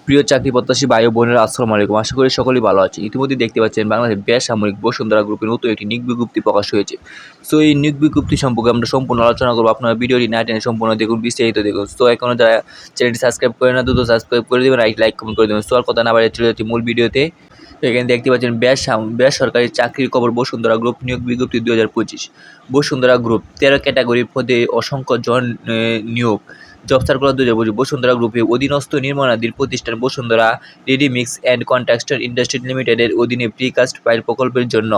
প্রিয় চাকরি প্রত্যাশী ভাই ও বোনেরা, আসসালামু আলাইকুম। আশা করি সকলেই ভালো আছেন। ইতিমধ্যেই দেখতে পাচ্ছেন বাংলাদেশের বেসামরিক বসুন্ধরা গ্রুপের নতুন একটি নিয়োগ বিজ্ঞপ্তি প্রকাশ হয়েছে। সো এই নিয়োগ বিজ্ঞপ্তি সম্পর্কে আমরা সম্পূর্ণ আলোচনা করবো। আপনারা ভিডিওটি না টেনে সম্পূর্ণ দেখুন, বিস্তারিত দেখুন। সো এখনো যারা চ্যানেলটি সাবস্ক্রাইব করে না, দ্রুত সাবস্ক্রাইব করে দেবেন, লাইক কমেন্ট করে দেবেন। সো আর কথা না বাড়িয়ে চলে যাচ্ছি মূল ভিডিওতে। এখানে দেখতে পাচ্ছেন বেসরকারি চাকরির খবর, বসুন্ধরা গ্রুপ নিয়োগ বিজ্ঞপ্তি 2025। বসুন্ধরা গ্রুপ 13 ক্যাটাগরি পদে অসংখ্য জন নিয়োগ। Job circular 2025। বসুন্ধরা গ্রুপের অধীনস্থ নির্মাণাধীন প্রতিষ্ঠান Bashundhara Readymix and contractor industry লিমিটেডের অধীনে প্রিকাস্ট ফাইল প্রকল্পের জন্য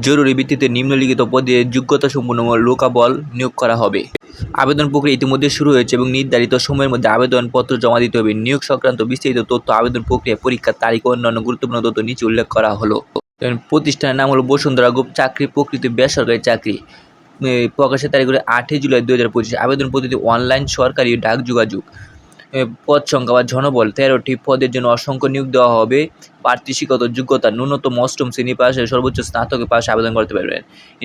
জরুরি ভিত্তিতে নিম্নলিখিত পদে যোগ্যতা সম্পন্ন লোকাবল নিয়োগ করা হবে। আবেদন প্রক্রিয়া ইতিমধ্যে শুরু হয়েছে এবং নির্ধারিত সময়ের মধ্যে আবেদনপত্র জমা দিতে হবে। নিয়োগ সংক্রান্ত বিস্তারিত তথ্য, আবেদন প্রক্রিয়া, পরীক্ষার তারিখ ও অন্যান্য গুরুত্বপূর্ণ তথ্য নিচে উল্লেখ করা হলো। প্রতিষ্ঠানের নাম হলো বসুন্ধরা গ্রুপ। চাকরি প্রকৃতি বেসরকারি চাকরি। প্রকাশের তারিখ হলো 8 জুলাই 2025। আবেদন পদ্ধতি অনলাইন, সরকারি ডাক যোগাযোগ। পদ সংখ্যা বা জনবল 13টি। পদের জন্য অসংখ্য নিয়োগ দেওয়া হবে। প্রার্থী শিক্ষাগত যোগ্যতা ন্যূনতম অষ্টম শ্রেণী পাশে, সর্বোচ্চ স্নাতকের পাশে আবেদন করতে পারবেন।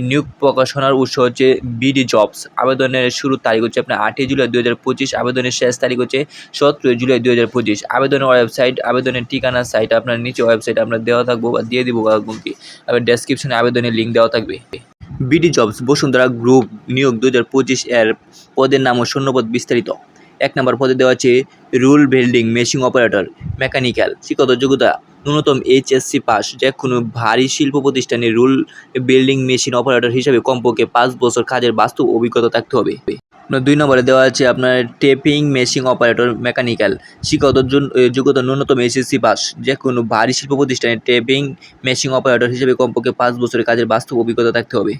নিয়োগ প্রকাশনার উৎস হচ্ছে বিডি জবস। আবেদনের শুরুর তারিখ হচ্ছে আপনার 8 জুলাই 2025। আবেদনের শেষ তারিখ হচ্ছে 17 জুলাই 2025। আবেদনের ওয়েবসাইট, আবেদনের ঠিকানা সাইট আপনার নিচে ওয়েবসাইট আমরা দেওয়া থাকবো বা দিয়ে দিব কি, আবার ডেসক্রিপশনে আবেদনের লিঙ্ক দেওয়া থাকবে। বিডি জবস বসুন্ধরা গ্রুপ নিয়োগ 2025 এর পদের নাম ও শূন্যপদ বিস্তারিত। 1 নম্বর পদে দেওয়া আছে rule building machine operator mechanical. শিক্ষাগত যোগ্যতা ন্যূনতম HSC পাস। যে কোনো ভারী শিল্প প্রতিষ্ঠানে রুল বিল্ডিং মেশিন অপারেটর হিসাবে কমপক্ষে 5 বছর কাজের বাস্তব অভিজ্ঞতা থাকতে হবে। 2 নম্বরে দেওয়া আছে আপনার টেপিং মেশিন অপারেটর মেকানিক্যাল। শিক্ষাগত যোগ্যতা ন্যূনতম HSC পাস। যে কোনো ভারী শিল্প প্রতিষ্ঠানে টেপিং মেশিন অপারেটর হিসেবে কমপক্ষে 5 বছরের কাজের বাস্তব অভিজ্ঞতা থাকতে হবে।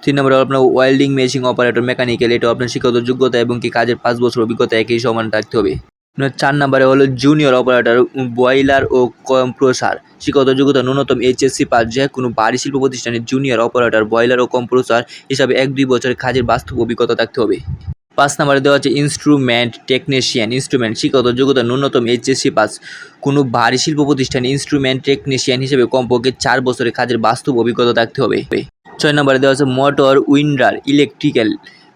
3 নম্বরে আপনার ওয়েল্ডিং মেশিন অপারেটর মেকানিক্যাল। এটা আপনার শিক্ষাগত যোগ্যতা এবং কি কাজের 5 বছর অভিজ্ঞতা একই সমান থাকতে হবে। 4 নম্বরে হলো জুনিয়র অপারেটর বয়লার ও কম্প্রেসার। শিক্ষাগত যোগ্যতা ন্যূনতম HSC পাস। যে কোনো ভারী শিল্প প্রতিষ্ঠানে জুনিয়র অপারেটর বয়লার ও কম্প্রেসার হিসাবে 1-2 বছরের কাজের বাস্তব অভিজ্ঞতা থাকতে হবে। 5 নম্বরে দেওয়া আছে ইনস্ট্রুমেন্ট টেকনিশিয়ান। ইনস্ট্রুমেন্ট শিক্ষাগত যোগ্যতা ন্যূনতম HSC পাস। কোনো ভারী শিল্প প্রতিষ্ঠানে ইনস্ট্রুমেন্ট টেকনিশিয়ান হিসেবে কমপক্ষে 4 বছরের কাজের বাস্তব অভিজ্ঞতা থাকতে হবে। 6 নম্বরে দেওয়া আছে মোটর উইন্ডার ইলেকট্রিক্যাল।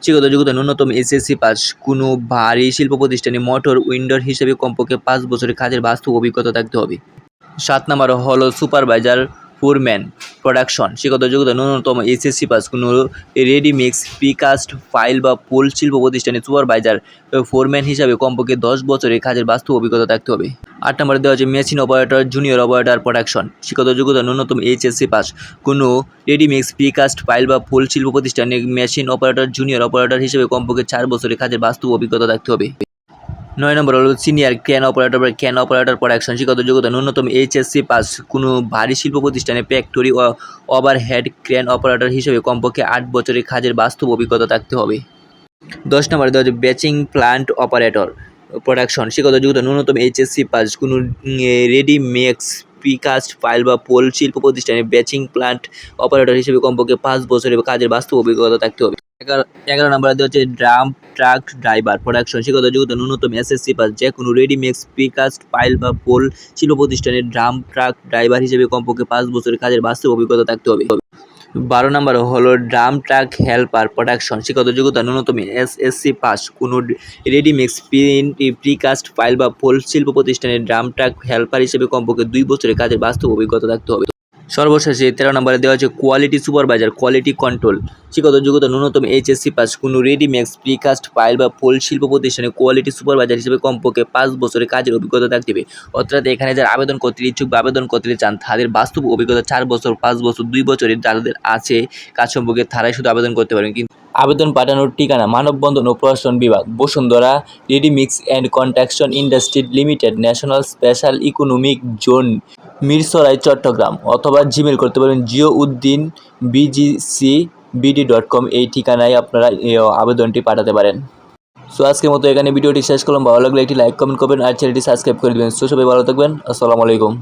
শিক্ষাগত যোগ্যতা ন্যূনতম HSC পাস। কোনো ভারী শিল্প প্রতিষ্ঠানে মোটর উইন্ডার হিসেবে কমপক্ষে 5 বছরের কাজের বাস্তব অভিজ্ঞতা থাকতে হবে। 7 নম্বর হলো সুপারভাইজার ফোরম্যান প্রোডাকশন। শিক্ষাগত যোগ্যতা ন্যূনতম HSC পাস। কোনো রেডিমিক্স প্রিকাস্ট ফাইল বা পোল শিল্প প্রতিষ্ঠানে সুপারভাইজার ফোরম্যান হিসাবে কমপক্ষে 10 বছরের কাজের বাস্তব অভিজ্ঞতা থাকতে হবে। 8 নম্বরে দেওয়া আছে machine operator junior operator production. শিক্ষাগত যোগ্যতা ন্যূনতম HSC পাস। কোনো রেডিমিক্স প্রিকাস্ট ফাইল বা পোল শিল্প প্রতিষ্ঠানে মেশিন অপারেটর জুনিয়র অপারেটর হিসেবে কমপক্ষে 4 বছরের কাজের বাস্তব অভিজ্ঞতা থাকতে হবে। 9 নম্বর হলো সিনিয়র ক্রেন অপারেটর বা ক্রেন অপারেটর প্রোডাকশন। শিক্ষাগত যোগ্যতা ন্যূনতম HSC পাস। কোনো ভারী শিল্প প্রতিষ্ঠানে ফ্যাক্টরি ও ওভারহেড ক্রেন অপারেটর হিসেবে কমপক্ষে 8 বছরের কাজের বাস্তব অভিজ্ঞতা থাকতে হবে। 10 নম্বরে দেওয়া হচ্ছে বেচিং প্লান্ট অপারেটর প্রোডাকশন। শিক্ষাগত যোগ্যতা ন্যূনতম HSC পাস। কোনো রেডিমিক্স প্রিকাস্ট ফাইল বা পোল শিল্প প্রতিষ্ঠানে বেচিং প্লান্ট অপারেটর হিসেবে কমপক্ষে 5 বছরের কাজের বাস্তব অভিজ্ঞতা থাকতে হবে। 11 নম্বরে দেওয়া হচ্ছে ড্রাম ট্রাক ড্রাইভার প্রোডাকশন। শিক্ষাগত যোগ্যতা ন্যূনতম SSC পাস। যে কোনো রেডিমিক্স প্রিকাস্ট ফাইল বা পোল শিল্প প্রতিষ্ঠানে ড্রাম ট্রাক ড্রাইভার হিসেবে কমপক্ষে 5 বছরের কাজের বাস্তব অভিজ্ঞতা থাকতে হবে। 12 নম্বর হলো ড্রাম ট্রাক হেল্পার প্রোডাকশন। শিক্ষাগত যোগ্যতা ন্যূনতম SSC পাস। কোনো রেডিমিক্স প্রিকাস্ট ফাইল বা পোল শিল্প প্রতিষ্ঠানে ড্রাম ট্রাক হেল্পার হিসেবে কমপক্ষে 2 বছরের কাজের বাস্তব অভিজ্ঞতা থাকতে হবে। সর্বশেষে 13 নম্বরে দেওয়া হচ্ছে কোয়ালিটি সুপারভাইজার কোয়ালিটি কন্ট্রোল। শিক্ষাগত যোগ্যতা ন্যূনতম HSC পাস। কোনো রেডিমিক্স প্রিকাস্ট ফাইল বা পোল শিল্প প্রতিষ্ঠানে কোয়ালিটি সুপারভাইজার হিসেবে কমপক্ষে 5 বছরের কাজের অভিজ্ঞতা থাকতে হবে। অর্থাৎ এখানে যারা আবেদন করতে ইচ্ছুক বা আবেদন করতে চান তাদের বাস্তব অভিজ্ঞতা 4 বছর, 5 বছর, 2 বছরের যাদের আছে কাজ সম্পর্কে তারাই শুধু আবেদন করতে পারেন। কিন্তু আবেদন পাঠানোর ঠিকানা মানববন্ধন ও প্রশাসন বিভাগ, Bashundhara Readymix and Construction Industry Limited, National Special Economic Zone, Mirsarai, Chattogram. অথবা জিমেল করতে পারেন jiobudinbgcbd.com। এই ঠিকানায় আপনারা আবেদনটি পাঠাতে পারেন। সো আজকের মতো এখানে ভিডিওটি শেষ করলাম। ভালো লাগলে একটি লাইক কমেন্ট করবেন আর চ্যানেলটি সাবস্ক্রাইব করে দেবেন। সো সবাই ভালো থাকবেন। আসসালামু আলাইকুম।